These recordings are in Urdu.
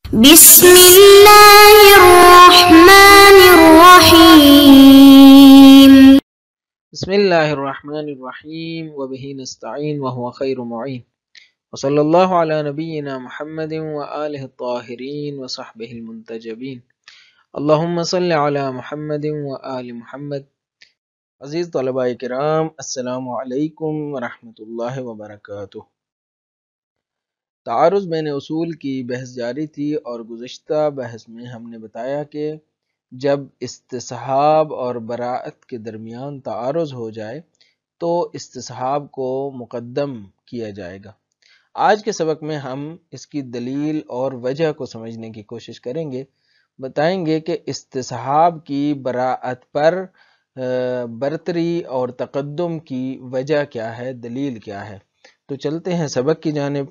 بسم الله الرحمن الرحيم. بسم الله الرحمن الرحيم وبه نستعين وهو خير معين وصلى الله على نبينا محمد وآله الطاهرين وصحبه المنتجبين اللهم صل على محمد وآل محمد. عزیز طلباء کرام، السلام علیکم ورحمۃ اللہ وبرکاتہ۔ تعارض بین اصول کی بحث جاری تھی اور گزشتہ بحث میں ہم نے بتایا کہ جب استصحاب اور براءت کے درمیان تعارض ہو جائے تو استصحاب کو مقدم کیا جائے گا۔ آج کے سبق میں ہم اس کی دلیل اور وجہ کو سمجھنے کی کوشش کریں گے، بتائیں گے کہ استصحاب کی براءت پر برتری اور تقدم کی وجہ کیا ہے، دلیل کیا ہے۔ تو چلتے ہیں سبق کی جانب۔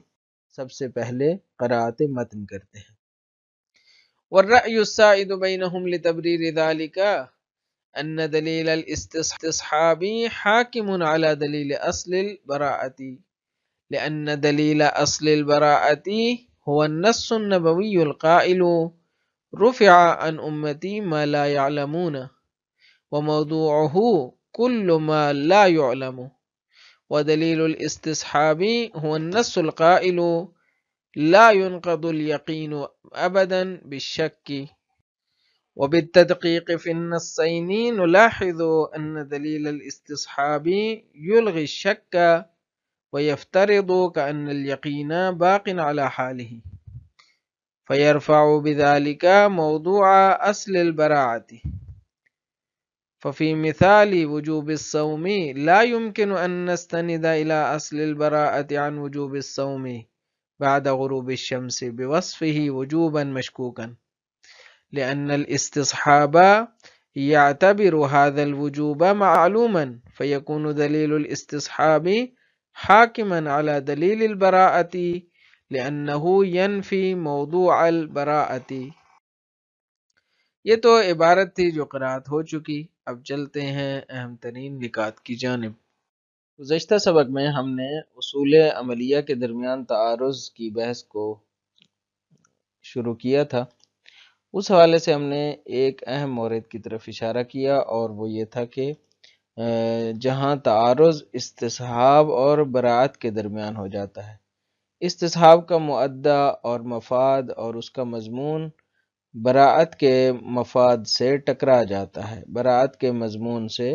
سب سے پہلے قرأت متن کرتے ہیں۔ والرأي السائد بينهم لتبرير ذلك أن دليل الاستصحاب حاكم على دليل أصل البراءة، لأن دليل أصل البراءة هو النص النبوي القائل رفع عن أمتي ما لا يعلمون، وموضوعه كل ما لا يعلم، ودليل الاستصحاب هو النص القائل لا ينقض اليقين أبدا بالشك، وبالتدقيق في النصين نلاحظ أن دليل الاستصحاب يلغي الشك ويفترض كأن اليقين باق على حاله، فيرفع بذلك موضوع أصل البراءة. ففي مثال وجوب الصوم لا يمكن أن نستند إلى أصل البراءة عن وجوب الصوم بعد غروب الشمس بوصفه وجوبا مشكوكا، لأن الاستصحاب يعتبر هذا الوجوب معلوما، فيكون دليل الاستصحاب حاكما على دلیل البراءة لأنه ينفي موضوع البراءة۔ یہ تو عبارت تھی جو قرأت ہو چکی، اب چلتے ہیں اہم ترین نکات کی جانب۔ گزشتہ سبق میں ہم نے اصول عملیہ کے درمیان تعارض کی بحث کو شروع کیا تھا۔ اس حوالے سے ہم نے ایک اہم مورد کی طرف اشارہ کیا اور وہ یہ تھا کہ جہاں تعارض استصحاب اور براءت کے درمیان ہو جاتا ہے، استصحاب کا مؤدی اور مفاد اور اس کا مضمون براءت کے مفاد سے ٹکرا جاتا ہے، براءت کے مضمون سے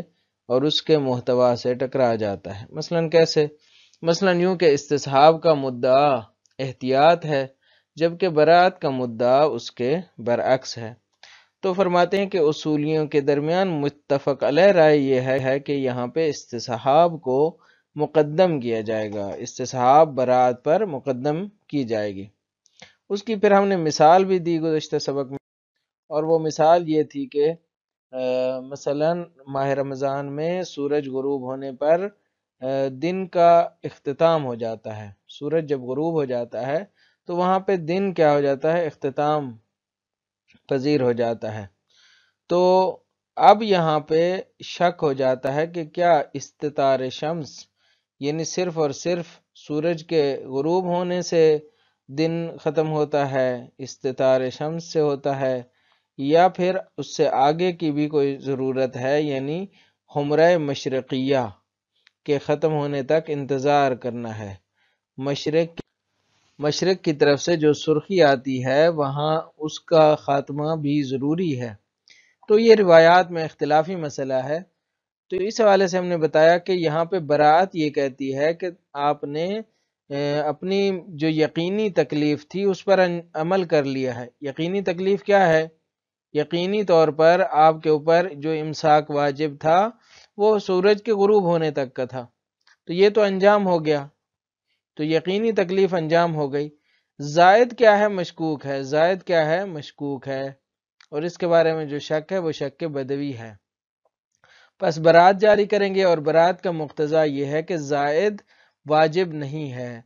اور اس کے محتوا سے ٹکرا جاتا ہے۔ مثلا کیسے؟ مثلا یوں کہ استصحاب کا مدعا احتیاط ہے جبکہ براءت کا مدعا اس کے برعکس ہے۔ تو فرماتے ہیں کہ اصولیوں کے درمیان متفق علیہ رائے یہ ہے کہ یہاں پہ استصحاب کو مقدم کیا جائے گا، استصحاب براءت پر مقدم کی جائے گی۔ اس کی پھر ہم نے مثال بھی دی گزشتہ سبق میں، اور وہ مثال یہ تھی کہ مثلا ماہ رمضان میں سورج غروب ہونے پر دن کا اختتام ہو جاتا ہے، سورج جب غروب ہو جاتا ہے تو وہاں پہ دن کیا ہو جاتا ہے؟ اختتام پذیر ہو جاتا ہے۔ تو اب یہاں پہ شک ہو جاتا ہے کہ کیا استتار شمس یعنی صرف اور صرف سورج کے غروب ہونے سے دن ختم ہوتا ہے، استتار شمس سے ہوتا ہے، یا پھر اس سے آگے کی بھی کوئی ضرورت ہے، یعنی حمرہ مشرقیہ کے ختم ہونے تک انتظار کرنا ہے، مشرق کی طرف سے جو سرخی آتی ہے وہاں اس کا خاتمہ بھی ضروری ہے۔ تو یہ روایات میں اختلافی مسئلہ ہے۔ تو اس حوالے سے ہم نے بتایا کہ یہاں پہ براءت یہ کہتی ہے کہ آپ نے اپنی جو یقینی تکلیف تھی اس پر عمل کر لیا ہے۔ یقینی تکلیف کیا ہے؟ یقینی طور پر آپ کے اوپر جو امساک واجب تھا وہ سورج کے غروب ہونے تک کا تھا، تو یہ تو انجام ہو گیا، تو یقینی تکلیف انجام ہو گئی۔ زائد کیا ہے؟ مشکوک ہے۔ زائد کیا ہے؟ مشکوک ہے، اور اس کے بارے میں جو شک ہے وہ شک بدوی ہے۔ پس برات جاری کریں گے، اور برات کا مقتضا یہ ہے کہ زائد واجب نہیں ہے،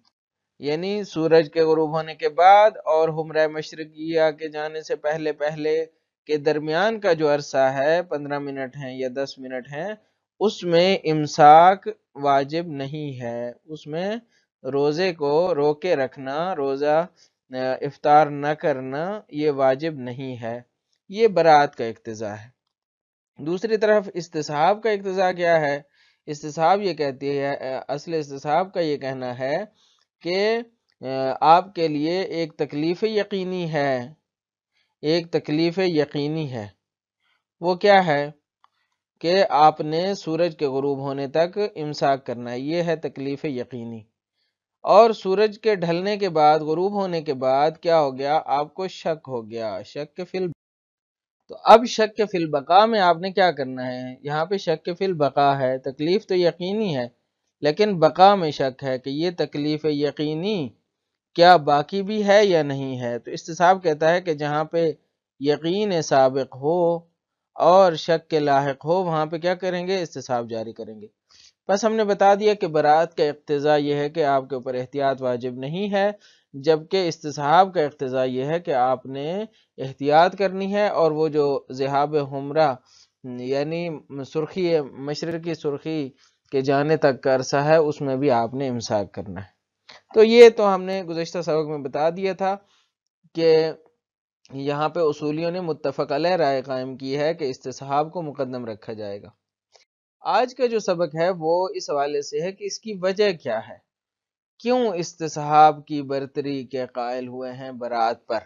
یعنی سورج کے غروب ہونے کے بعد اور حمرہ مشرقیہ کے جانے سے پہلے کے درمیان کا جو عرصہ ہے 15 منٹ ہیں یا 10 منٹ ہیں، اس میں امساک واجب نہیں ہے، اس میں روزے کو روکے رکھنا، روزہ افطار نہ کرنا یہ واجب نہیں ہے، یہ براءت کا اقتضا ہے۔ دوسری طرف استصحاب کا اقتضا کیا ہے؟ استصحاب یہ کہتی ہے، اصل استصحاب کا یہ کہنا ہے کہ آپ کے لیے ایک تکلیف یقینی ہے، ایک تکلیف یقینی ہے۔ وہ کیا ہے؟ کہ آپ نے سورج کے غروب ہونے تک امساک کرنا ہے، یہ ہے تکلیف یقینی۔ اور سورج کے ڈھلنے کے بعد، غروب ہونے کے بعد کیا ہو گیا؟ آپ کو شک ہو گیا، شک فی البقاء۔ تو اب شک فی البقاء میں آپ نے کیا کرنا ہے؟ یہاں پہ شک فی البقاء ہے، تکلیف تو یقینی ہے لیکن بقا میں شک ہے کہ یہ تکلیف یقینی کیا باقی بھی ہے یا نہیں ہے۔ تو استصحاب کہتا ہے کہ جہاں پہ یقین سابق ہو اور شک کے لاحق ہو وہاں پہ کیا کریں گے؟ استصحاب جاری کریں گے۔ بس ہم نے بتا دیا کہ براءت کا اقتضا یہ ہے کہ آپ کے اوپر احتیاط واجب نہیں ہے، جبکہ استصحاب کا اقتضا یہ ہے کہ آپ نے احتیاط کرنی ہے، اور وہ جو ذہاب حمرہ یعنی سرخی مشرقی سرخی کے جانے تک کا عرصہ ہے اس میں بھی آپ نے امساک کرنا ہے۔ تو یہ تو ہم نے گزشتہ سبق میں بتا دیا تھا کہ یہاں پہ اصولیوں نے متفق علیہ رائے قائم کی ہے کہ استصحاب کو مقدم رکھا جائے گا۔ آج کا جو سبق ہے وہ اس حوالے سے ہے کہ اس کی وجہ کیا ہے، کیوں استصحاب کی برتری کے قائل ہوئے ہیں براءت پر،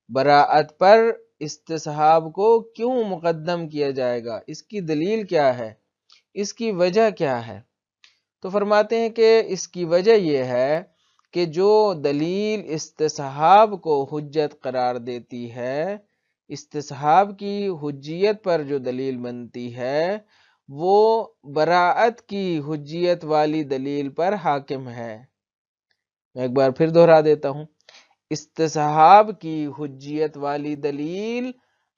براءت پر استصحاب کو کیوں مقدم کیا جائے گا، اس کی دلیل کیا ہے، اس کی وجہ کیا ہے؟ تو فرماتے ہیں کہ اس کی وجہ یہ ہے کہ جو دلیل استصحاب کو حجت قرار دیتی ہے، استصحاب کی حجیت پر جو دلیل بنتی ہے وہ براءت کی حجیت والی دلیل پر حاکم ہے۔ میں ایک بار پھر دہرا دیتا ہوں، استصحاب کی حجیت والی دلیل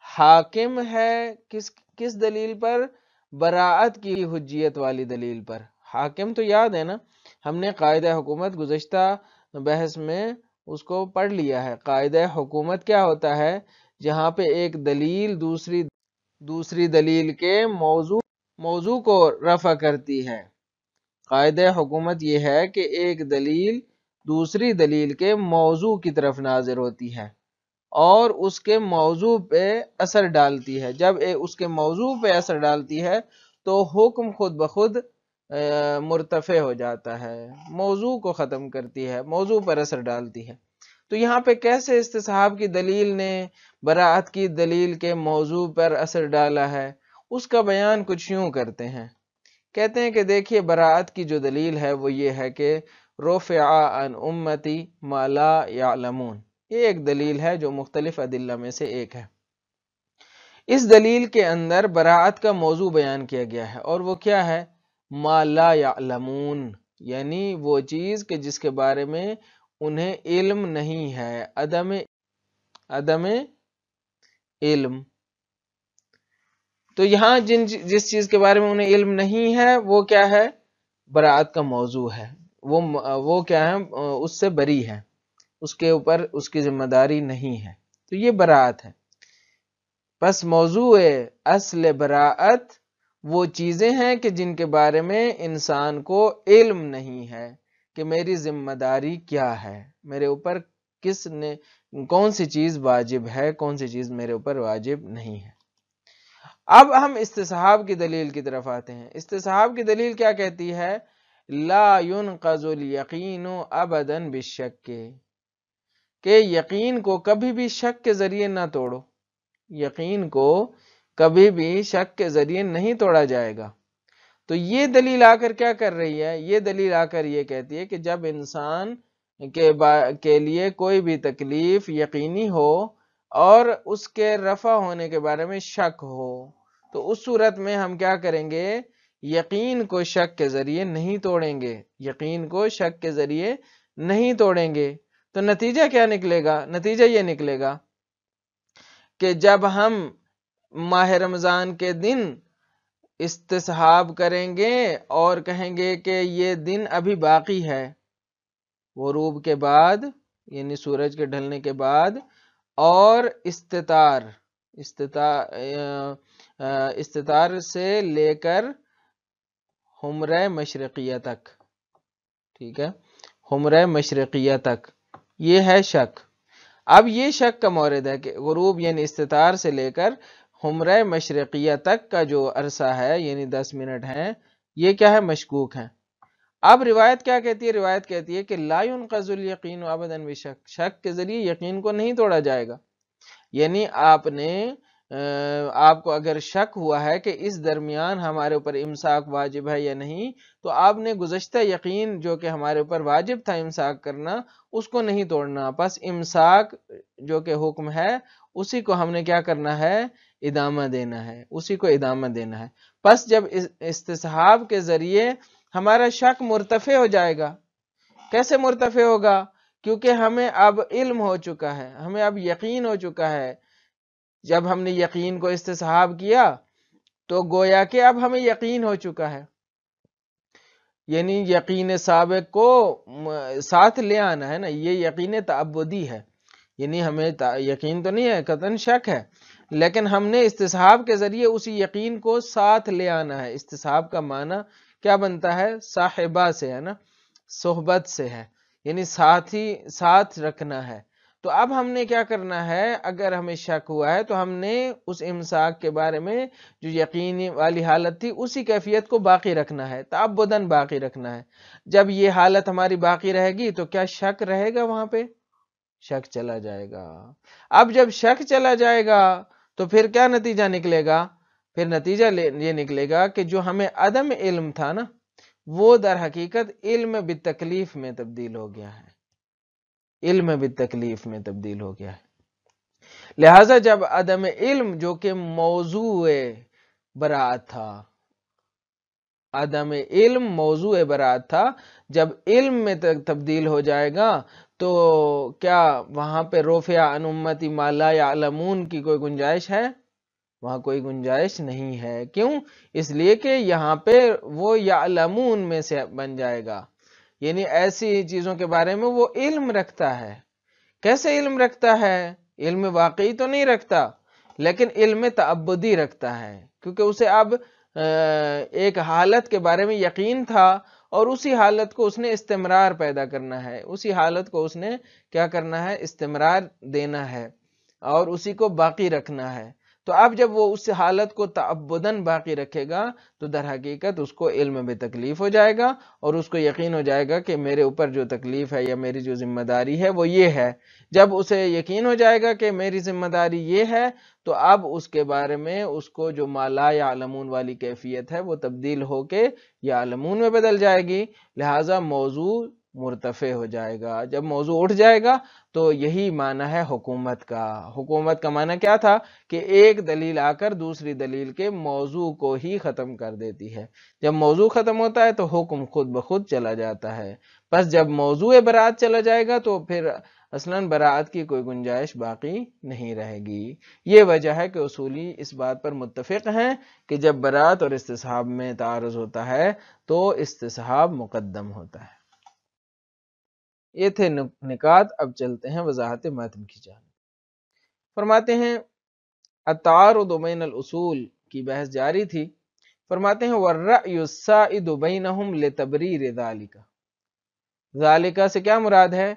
حاکم ہے کس دلیل پر؟ براءت کی حجیت والی دلیل پر۔ حاکم تو یاد ہے نا، ہم نے قاعدہ حکومت گزشتہ بحث میں اس کو پڑھ لیا ہے۔ قاعدہ حکومت کیا ہوتا ہے؟ جہاں پہ ایک دلیل دوسری دلیل کے موضوع کو رفع کرتی ہے۔ قاعدہ حکومت یہ ہے کہ ایک دلیل دوسری دلیل کے موضوع کی طرف ناظر ہوتی ہے اور اس کے موضوع پہ اثر ڈالتی ہے۔ جب اس کے موضوع پہ اثر ڈالتی ہے تو حکم خود بخود مرتفع ہو جاتا ہے، موضوع کو ختم کرتی ہے، موضوع پر اثر ڈالتی ہے۔ تو یہاں پہ کیسے استصحاب کی دلیل نے براءت کی دلیل کے موضوع پر اثر ڈالا ہے، اس کا بیان کچھ یوں کرتے ہیں۔ کہتے ہیں کہ دیکھیے براءت کی جو دلیل ہے وہ یہ ہے کہ رفع عن امتی ما لا یعلمون، یہ ایک دلیل ہے جو مختلف ادلہ میں سے ایک ہے۔ اس دلیل کے اندر براءت کا موضوع بیان کیا گیا ہے، اور وہ کیا ہے؟ ما لا یعلمون، یعنی وہ چیز کہ جس کے بارے میں انہیں علم نہیں ہے، عدم علم۔ تو یہاں جس چیز کے بارے میں انہیں علم نہیں ہے وہ کیا ہے؟ براءت کا موضوع ہے، وہ کیا ہے؟ اس سے بری ہے، اس کے اوپر اس کی ذمہ داری نہیں ہے، تو یہ براءت ہے۔ پس موضوع اصل براءت وہ چیزیں ہیں کہ جن کے بارے میں انسان کو علم نہیں ہے کہ میری ذمہ داری کیا ہے، میرے اوپر کون سی چیز واجب ہے، کون سی چیز میرے اوپر واجب نہیں ہے۔ اب ہم استصحاب کی دلیل کی طرف آتے ہیں۔ استصحاب کی دلیل کیا کہتی ہے؟ لا ينقض الیقین ابدا بالشک، کہ یقین کو کبھی بھی شک کے ذریعے نہ توڑو، یقین کو کبھی بھی شک کے ذریعے نہیں توڑا جائے گا۔ تو یہ دلیل آ کر کیا کر رہی ہے؟ یہ دلیل آ کر یہ کہتی ہے کہ جب انسان کے لیے کوئی بھی تکلیف یقینی ہو اور اس کے رفع ہونے کے بارے میں شک ہو تو اس صورت میں ہم کیا کریں گے؟ یقین کو شک کے ذریعے نہیں توڑیں گے، یقین کو شک کے ذریعے نہیں توڑیں گے۔ تو نتیجہ کیا نکلے گا؟ نتیجہ یہ نکلے گا کہ جب ہم ماہ رمضان کے دن استصحاب کریں گے اور کہیں گے کہ یہ دن ابھی باقی ہے، غروب کے بعد یعنی سورج کے ڈھلنے کے بعد، اور استتار سے لے کر حمرہ مشرقیہ تک، ٹھیک ہے، حمرہ مشرقیہ تک یہ ہے شک، اب یہ شک کا مورد ہے کہ غروب یعنی استتار سے لے کر حمرہ مشرقیہ تک کا جو عرصہ ہے یعنی 10 منٹ ہیں، یہ کیا ہے؟ مشکوک ہیں۔ اب روایت کیا کہتی ہے؟ روایت کہتی ہے کہ لا ينقض الیقین ابدا بشک، شک کے ذریعے یقین کو نہیں توڑا جائے گا۔ یعنی آپ کو اگر شک ہوا ہے کہ اس درمیان ہمارے اوپر امساک واجب ہے یا نہیں، تو آپ نے گزشتہ یقین جو کہ ہمارے اوپر واجب تھا امساک کرنا، اس کو نہیں توڑنا، بس امساک جو کہ حکم ہے اسی کو ہم نے کیا کرنا ہے؟ ادامہ دینا ہے، اسی کو ادامہ دینا ہے۔ پس جب استصحاب کے ذریعے ہمارا شک مرتفع ہو جائے گا، کیسے مرتفع ہوگا؟ کیونکہ ہمیں اب علم ہو چکا ہے، ہمیں اب یقین ہو چکا ہے۔ جب ہم نے یقین کو استصحاب کیا تو گویا کہ اب ہمیں یقین ہو چکا ہے، یعنی یقین سابق کو ساتھ لے آنا ہے نا، یہ یقین تعبدی ہے، یعنی ہمیں یقین تو نہیں ہے، قطعاً شک ہے، لیکن ہم نے استصحاب کے ذریعے اسی یقین کو ساتھ لے آنا ہے۔ استصحاب کا معنی کیا بنتا ہے؟ صاحبہ سے ہے نا، صحبت سے ہے، یعنی ساتھ رکھنا ہے۔ تو اب ہم نے کیا کرنا ہے؟ اگر ہمیں شک ہوا ہے تو ہم نے اس امساک کے بارے میں جو یقینی والی حالت تھی اسی کیفیت کو باقی رکھنا ہے، تعبداً باقی رکھنا ہے۔ جب یہ حالت ہماری باقی رہے گی تو کیا شک رہے گا؟ وہاں پہ شک چلا جائے گا۔ اب جب شک چلا جائے گا تو پھر کیا نتیجہ نکلے گا؟ پھر نتیجہ یہ نکلے گا کہ جو ہمیں عدم علم تھا نا، وہ در حقیقت علم بالتکلیف میں تبدیل ہو گیا ہے، علم بالتکلیف میں تبدیل ہو گیا ہے۔ لہٰذا جب عدم علم جو کہ موضوع براءت تھا، عدم علم موضوع براءت تھا، جب علم میں تبدیل ہو جائے گا تو کیا وہاں پہ رفع عن امتی ما لا یعلمون کی کوئی گنجائش ہے؟ وہاں کوئی گنجائش نہیں ہے۔ کیوں؟ اس لیے کہ یہاں پہ وہ یعلمون میں سے بن جائے گا، یعنی ایسی چیزوں کے بارے میں وہ علم رکھتا ہے۔ کیسے علم رکھتا ہے؟ علم واقعی تو نہیں رکھتا، لیکن علم تعبدی رکھتا ہے، کیونکہ اسے اب ایک حالت کے بارے میں یقین تھا اور اسی حالت کو اس نے استمرار پیدا کرنا ہے، اسی حالت کو اس نے کیا کرنا ہے؟ استمرار دینا ہے اور اسی کو باقی رکھنا ہے۔ تو اب جب وہ اس حالت کو تعبداً باقی رکھے گا تو در حقیقت اس کو علم میں تکلیف ہو جائے گا اور اس کو یقین ہو جائے گا کہ میرے اوپر جو تکلیف ہے یا میری جو ذمہ داری ہے وہ یہ ہے۔ جب اسے یقین ہو جائے گا کہ میری ذمہ داری یہ ہے تو اب اس کے بارے میں اس کو جو ما لا یعلمون والی کیفیت ہے وہ تبدیل ہو کے یعلمون میں بدل جائے گی، لہٰذا موضوع مرتفع ہو جائے گا۔ جب موضوع اٹھ جائے گا تو یہی معنی ہے حکومت کا۔ حکومت کا معنی کیا تھا؟ کہ ایک دلیل آ کر دوسری دلیل کے موضوع کو ہی ختم کر دیتی ہے۔ جب موضوع ختم ہوتا ہے تو حکم خود بخود چلا جاتا ہے۔ پس جب موضوع براءت چلا جائے گا تو پھر اصلاً براءت کی کوئی گنجائش باقی نہیں رہے گی۔ یہ وجہ ہے کہ اصولی اس بات پر متفق ہیں کہ جب براءت اور استصحاب میں تعارض ہوتا ہے تو استصحاب مقدم ہوتا ہے۔ یہ تھے نکات، اب چلتے ہیں وضاحت متن کی جانب۔ فرماتے ہیں التعارض بین الاصول کی بحث جاری تھی، فرماتے ہیں والرأی السائد بینہم لتبریر ذالک۔ ذالک سے کیا مراد ہے؟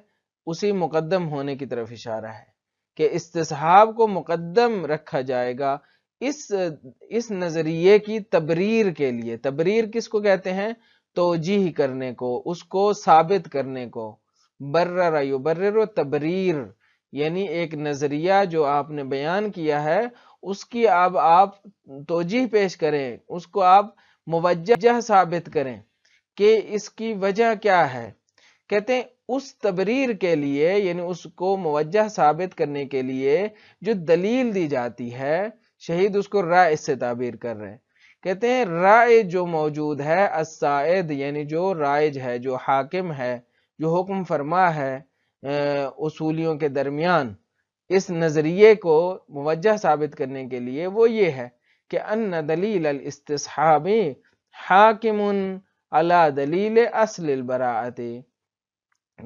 اسی مقدم ہونے کی طرف اشارہ ہے کہ استصحاب کو مقدم رکھا جائے گا اس نظریے کی تبریر کے لیے۔ تبریر کس کو کہتے ہیں؟ توجیہ کرنے کو، اس کو ثابت کرنے کو۔ برر یبرر تبریر، یعنی ایک نظریہ جو آپ نے بیان کیا ہے اس کی اب آپ توجیہ پیش کریں، اس کو آپ موجہ ثابت کریں کہ اس کی وجہ کیا ہے۔ کہتے ہیں اس تبریر کے لیے، یعنی اس کو موجہ ثابت کرنے کے لیے جو دلیل دی جاتی ہے، شہید اس کو رائے سے تعبیر کر رہے ہیں۔ کہتے ہیں رائے جو موجود ہے السائد، یعنی جو رائج ہے، جو حاکم ہے، جو حکم فرما ہے اصولیوں کے درمیان، اس نظریے کو موجہ ثابت کرنے کے لیے وہ یہ ہے کہ ان دلیل الاستصحاب حاکم علی دلیل اصل البراءت۔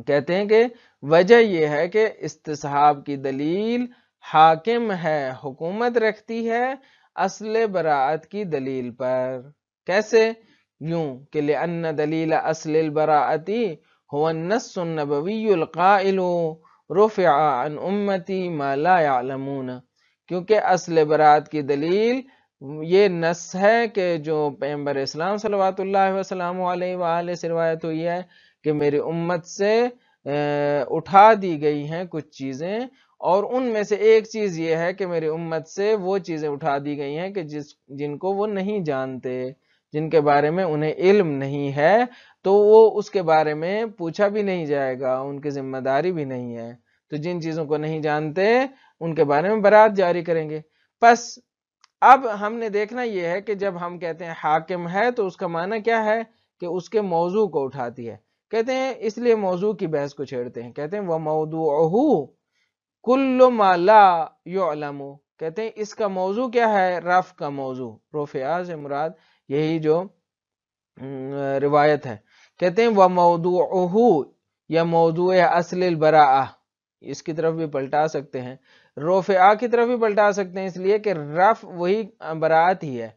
کہتے ہیں کہ وجہ یہ ہے کہ استصحاب کی دلیل حاکم ہے، حکومت رکھتی ہے اصل براءت کی دلیل پر۔ کیسے؟ یوں کہ لأن دلیل اصل البراءت هو النص النبوی القائل رفع عن امتی ما لا یعلمون، کیونکہ اصل برات کی دلیل یہ نص ہے کہ جو پیغمبر اسلام صلوات اللہ وسلم علیہ وآلہ سے روایت ہوئی ہے کہ میری امت سے اٹھا دی گئی ہیں کچھ چیزیں، اور ان میں سے ایک چیز یہ ہے کہ میری امت سے وہ چیزیں اٹھا دی گئی ہیں کہ جن کو وہ نہیں جانتے، جن کے بارے میں انہیں علم نہیں ہے، تو وہ اس کے بارے میں پوچھا بھی نہیں جائے گا، ان کی ذمہ داری بھی نہیں ہے، تو جن چیزوں کو نہیں جانتے ان کے بارے میں برات جاری کریں گے۔ پس اب ہم نے دیکھنا یہ ہے کہ جب ہم کہتے ہیں حاکم ہے تو اس کا معنی کیا ہے کہ اس کے موضوع کو اٹھاتی ہے۔ کہتے ہیں اس لیے موضوع کی بحث کو چھیڑتے ہیں، کہتے ہیں وَمَوْضُوعُهُ كُلُّ مَا لَا يُعْلَمُ، کہتے ہیں اس کا موضوع کیا ہے؟ رفع کا موضوع، رفع سے مراد یہی جو روایت ہے۔ کہتے ہیں وَمَوْضُوعُهُ، یا موضوع اصل البراءہ، اس کی طرف بھی پلٹا سکتے ہیں، رفع کی طرف بھی پلٹا سکتے ہیں، اس لیے کہ رفع وہی براءت ہی ہے،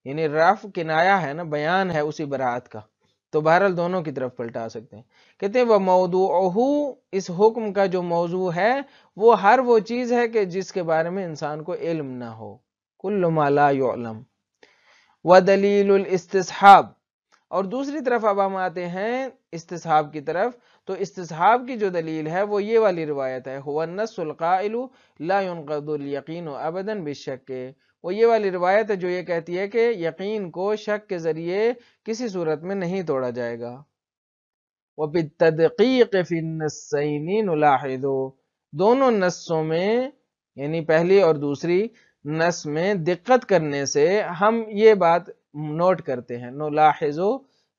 یعنی رفع کنایہ ہے نا، بیان ہے اسی براءت کا، تو بہرحال دونوں کی طرف پلٹا سکتے ہیں۔ کہتے ہیں وَمَوْضُوعُهُ، اس حکم کا جو موضوع ہے وہ ہر وہ چیز ہے کہ جس کے بارے میں انسان کو علم نہ ہو، كُلُّ مَا لَا يُعْلَمُ۔ وَدَلِيلُ الْاسْتِصْحَابِ، اور دوسری طرف اب ہم آتے ہیں استصحاب کی طرف، تو استصحاب کی جو دلیل ہے وہ یہ والی روایت ہے، هُوَ النَّصُّ الْقَائِلُ لَا يُنْقَضُ الْيَقِينُ أَبَدًا بِالشَّكِّ، وہ یہ والی روایت ہے جو یہ کہتی ہے کہ یقین کو شک کے ذریعے کسی صورت میں نہیں توڑا جائے گا۔ وَبِالتَّدْقِيقِ فِي النَّصَّيْنِ نُلَاحِظُ، دونوں نصوں میں یعنی پہلی اور دوسری نص میں دقت کرنے سے ہم یہ بات نوٹ کرتے ہیں، نلاحظو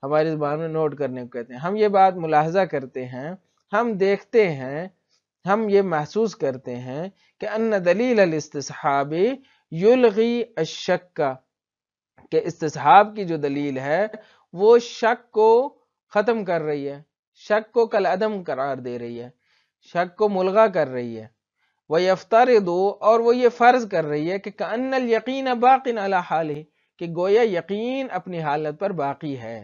ہماری زبان میں نوٹ کرنے کو کہتے ہیں، ہم یہ بات ملاحظہ کرتے ہیں، ہم دیکھتے ہیں، ہم یہ محسوس کرتے ہیں کہ ان دلیل الاستصحاب یلغی الشک، کہ استصحاب کی جو دلیل ہے وہ شک کو ختم کر رہی ہے، شک کو کالعدم قرار دے رہی ہے، شک کو ملغا کر رہی ہے۔ وَيَفْتَرِضُ، اور وہ یہ فرض کر رہی ہے کہ كَأَنَّ الْيَقِينَ بَاقٍ عَلَى حَالِهِ، کہ گویا یقین اپنی حالت پر باقی ہے،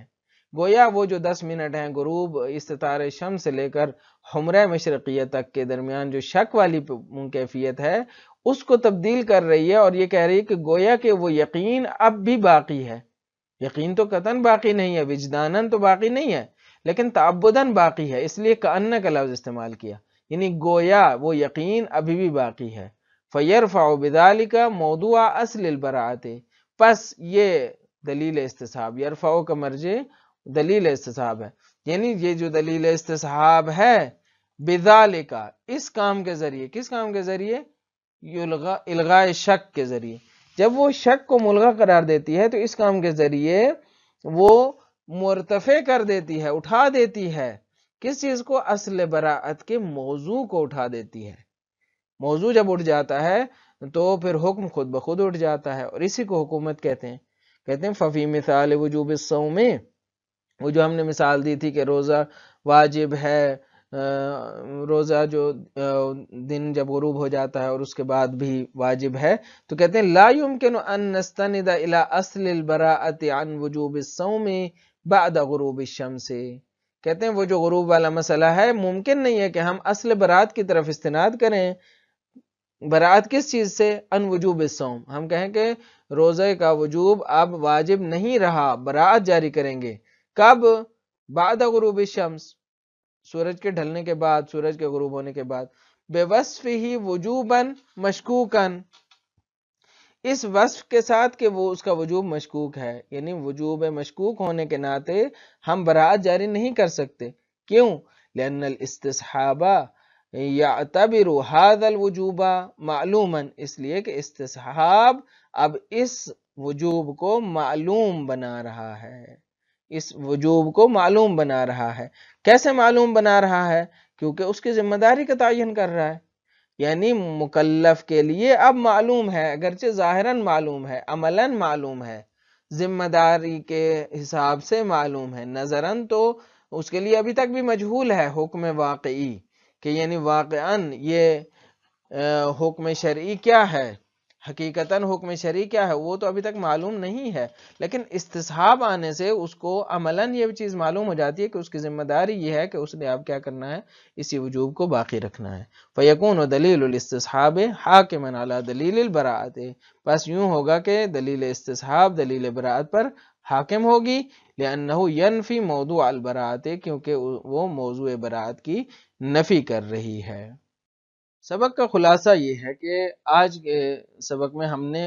گویا وہ جو 10 منٹ ہیں غروب استطار شمس سے لے کر حمرہ مشرقیہ تک کے درمیان جو شک والی کیفیت ہے اس کو تبدیل کر رہی ہے، اور یہ کہہ رہی ہے کہ گویا کہ وہ یقین اب بھی باقی ہے، یقین تو قطعاً باقی نہیں ہے، وجداناً تو باقی نہیں ہے لیکن تعبداً باقی ہے، اس لیے کأن کا لفظ استعمال کیا، یعنی گویا وہ یقین ابھی بھی باقی ہے۔ فَيَرْفَعُ بِذَلِكَ مَوْضُوعَ أَصْلِ الْبَرَاءَةِ، پس یہ دلیل استصحاب، یرفعو کا مرجع دلیل استصحاب ہے، یعنی یہ جو دلیل استصحاب ہے بِذَلِكَ، اس کام کے ذریعے، کس کام کے ذریعے؟ الغاء شک کے ذریعے، جب وہ شک کو ملغا قرار دیتی ہے تو اس کام کے ذریعے وہ مرتفع کر دیتی ہے، اٹھا دیتی ہے کس چیز کو؟ اصل براءت کے موضوع کو اٹھا دیتی ہے۔ موضوع جب اٹھ جاتا ہے تو پھر حکم خود بخود اٹھ جاتا ہے، اور اسی کو حکومت کہتے ہیں۔ کہتے ہیں ففی مثال وجوب الصوم، وہ جو ہم نے مثال دی تھی کہ روزہ واجب ہے، روزہ جو دن جب غروب ہو جاتا ہے اور اس کے بعد بھی واجب ہے، تو کہتے ہیں لا يمكن ان نستند الى اصل البراءة عن وجوب الصوم بعد غروب الشمس، کہتے ہیں وہ جو غروب والا مسئلہ ہے ممکن نہیں ہے کہ ہم اصل برات کی طرف استناد کریں۔ برات کس چیز سے؟ ان وجوب الصوم، ہم کہیں کہ روزے کا وجوب اب واجب نہیں رہا، برات جاری کریں گے کب؟ بعد غروب الشمس، سورج کے ڈھلنے کے بعد، سورج کے غروب ہونے کے بعد، بے وصف ہی وجوباً مشکوکاً، اس وصف کے ساتھ کہ وہ اس کا وجوب مشکوک ہے، یعنی وجوب مشکوک ہونے کے ناطے ہم برات جاری نہیں کر سکتے۔ کیوں؟ لأن الاستصحاب یعتبر هذا الوجوب معلوما، اس لیے کہ استصحاب اب اس وجوب کو معلوم بنا رہا ہے، اس وجوب کو معلوم بنا رہا ہے۔ کیسے معلوم بنا رہا ہے؟ کیونکہ اس کی ذمہ داری کا تعین کر رہا ہے، یعنی مکلف کے لیے اب معلوم ہے، اگرچہ ظاہراً معلوم ہے، عملاً معلوم ہے، ذمہ داری کے حساب سے معلوم ہے، نظراً تو اس کے لیے ابھی تک بھی مجہول ہے حکم واقعی، کہ یعنی واقعاً یہ حکم شرعی کیا ہے، حقیقتاً حکم شرعی کیا ہے وہ تو ابھی تک معلوم نہیں ہے، لیکن استصحاب آنے سے اس کو عملاً یہ چیز معلوم ہو جاتی ہے کہ اس کی ذمہ داری یہ ہے کہ اس نے اب کیا کرنا ہے، اسی وجوب کو باقی رکھنا ہے۔ فَيَكُونُ دَلِيلُ الْاسْتِصْحَابِ حَاكِمًا عَلَى دَلِيلِ الْبَرَاءَةِ، بس یوں ہوگا کہ دلیل استصحاب دلیل براءت پر حاکم ہوگی، لِأَنَّهُ يَنْفِي مَوْضُوعَ الْبَرَاءَةِ، کیونکہ وہ موضوع براءت کی نفی کر رہی ہے۔ سبق کا خلاصہ یہ ہے کہ آج کے سبق میں ہم نے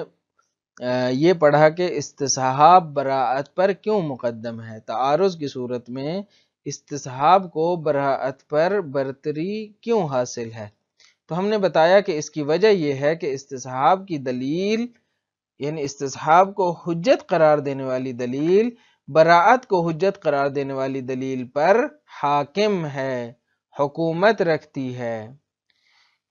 یہ پڑھا کہ استصحاب براءت پر کیوں مقدم ہے، تعارض کی صورت میں استصحاب کو براءت پر برتری کیوں حاصل ہے۔ تو ہم نے بتایا کہ اس کی وجہ یہ ہے کہ استصحاب کی دلیل، یعنی استصحاب کو حجت قرار دینے والی دلیل براءت کو حجت قرار دینے والی دلیل پر حاکم ہے، حکومت رکھتی ہے۔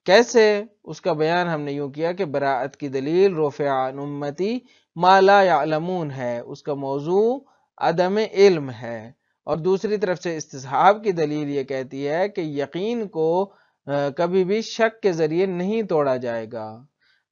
کیسے؟ اس کا بیان ہم نے یوں کیا کہ براءت کی دلیل رفع عن امتی ما لا یعلمون ہے، اس کا موضوع عدم علم ہے، اور دوسری طرف سے استصحاب کی دلیل یہ کہتی ہے کہ یقین کو کبھی بھی شک کے ذریعے نہیں توڑا جائے گا۔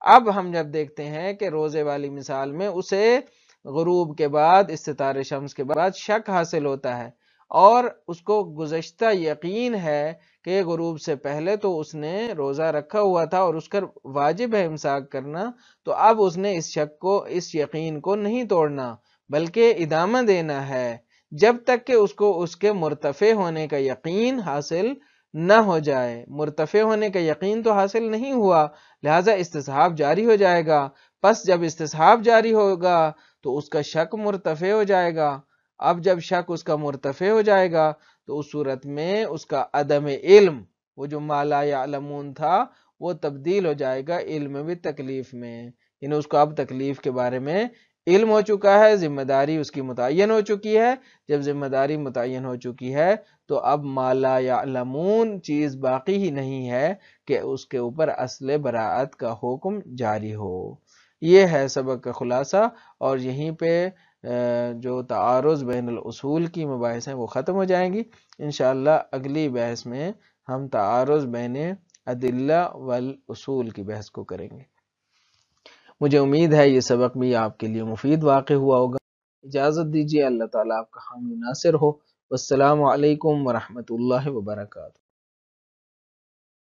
اب ہم جب دیکھتے ہیں کہ روزے والی مثال میں اسے غروب کے بعد، استتار شمس کے بعد شک حاصل ہوتا ہے، اور اس کو گزشتہ یقین ہے کہ غروب سے پہلے تو اس نے روزہ رکھا ہوا تھا اور اس کا واجب ہے امساک کرنا، تو اب اس نے اس شک کو، اس یقین کو نہیں توڑنا بلکہ ادامہ دینا ہے جب تک کہ اس کو اس کے مرتفع ہونے کا یقین حاصل نہ ہو جائے۔ مرتفع ہونے کا یقین تو حاصل نہیں ہوا، لہٰذا استصحاب جاری ہو جائے گا۔ پس جب استصحاب جاری ہوگا تو اس کا شک مرتفع ہو جائے گا۔ اب جب شک اس کا مرتفع ہو جائے گا تو اس صورت میں اس کا عدم علم، وہ جو ما لا یعلمون تھا، وہ تبدیل ہو جائے گا علم بھی تکلیف میں، یعنی اس کو اب تکلیف کے بارے میں علم ہو چکا ہے، ذمہ داری اس کی متعین ہو چکی ہے۔ جب ذمہ داری متعین ہو چکی ہے تو اب ما لا یعلمون چیز باقی ہی نہیں ہے کہ اس کے اوپر اصل براءت کا حکم جاری ہو۔ یہ ہے سبق کا خلاصہ، اور یہیں پہ جو تعارض بین الاصول کی مباحث ہیں وہ ختم ہو جائیں گی۔ انشاءاللہ اگلی بحث میں ہم تعارض بین ادلہ والاصول کی بحث کو کریں گے۔ مجھے امید ہے یہ سبق بھی آپ کے لیے مفید واقع ہوا ہوگا۔ اجازت دیجیے، اللہ تعالیٰ آپ کا حامی ناصر ہو۔ والسلام علیکم ورحمۃ اللہ وبرکاتہ۔